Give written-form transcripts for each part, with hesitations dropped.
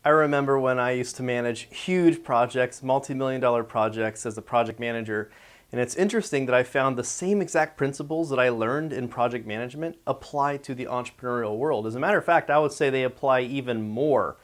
I remember when I used to manage huge projects, multi-million-dollar projects as a project manager, and it's interesting that I found the same exact principles that I learned in project management apply to the entrepreneurial world. As a matter of fact, I would say they apply even more.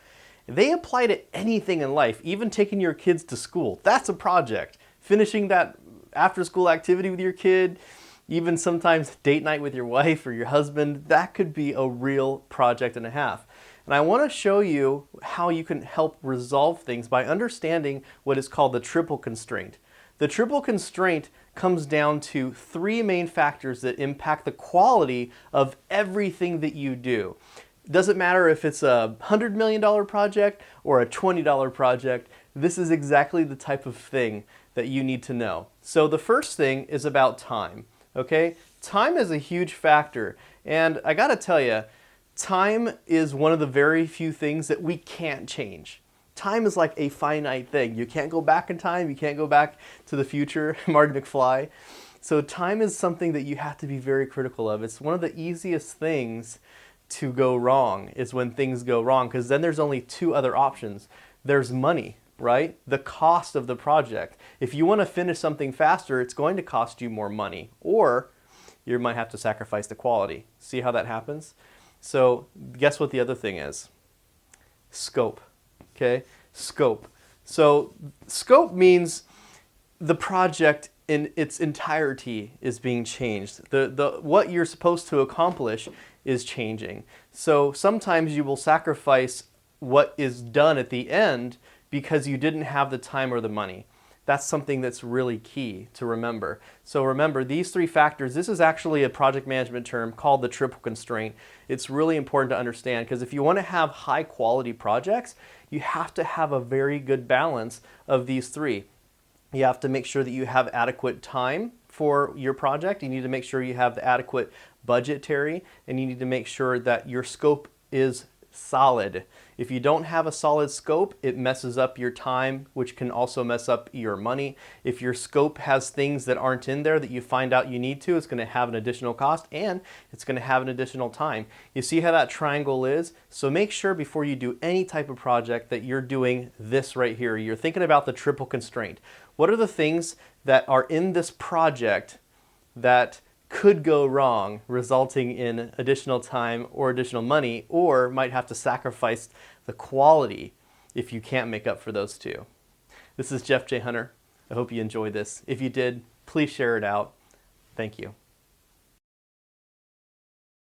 They apply to anything in life, even taking your kids to school. That's a project. Finishing that after-school activity with your kid, even sometimes date night with your wife or your husband, that could be a real project and a half. And I want to show you how you can help resolve things by understanding what is called the triple constraint. The triple constraint comes down to three main factors that impact the quality of everything that you do. It doesn't matter if it's a $100 million project or a $20 project, this is exactly the type of thing that you need to know. So the first thing is about time, okay? Time is a huge factor, and I gotta tell you, time is one of the very few things that we can't change. Time is like a finite thing. You can't go back in time, you can't go back to the future, Marty McFly. So time is something that you have to be very critical of. It's one of the easiest things to go wrong is when things go wrong, because then there's only two other options. There's money, right? The cost of the project. If you want to finish something faster, it's going to cost you more money, or you might have to sacrifice the quality. See how that happens? So guess what the other thing is? Scope, okay? Scope. So scope means the project in its entirety is being changed. What you're supposed to accomplish is changing. So sometimes you will sacrifice what is done at the end because you didn't have the time or the money. That's something that's really key to remember. So remember, these three factors, this is actually a project management term called the triple constraint. It's really important to understand because if you want to have high quality projects, you have to have a very good balance of these three. You have to make sure that you have adequate time for your project. You need to make sure you have the adequate budgetary, and you need to make sure that your scope is solid. If you don't have a solid scope, it messes up your time, which can also mess up your money. If your scope has things that aren't in there that you find out you need to, it's going to have an additional cost and it's going to have an additional time. You see how that triangle is? So make sure before you do any type of project that you're doing this right here. You're thinking about the triple constraint. What are the things that are in this project that could go wrong, resulting in additional time or additional money, or might have to sacrifice the quality if you can't make up for those two. This is Jeff J. Hunter. I hope you enjoyed this. If you did, please share it out. Thank you.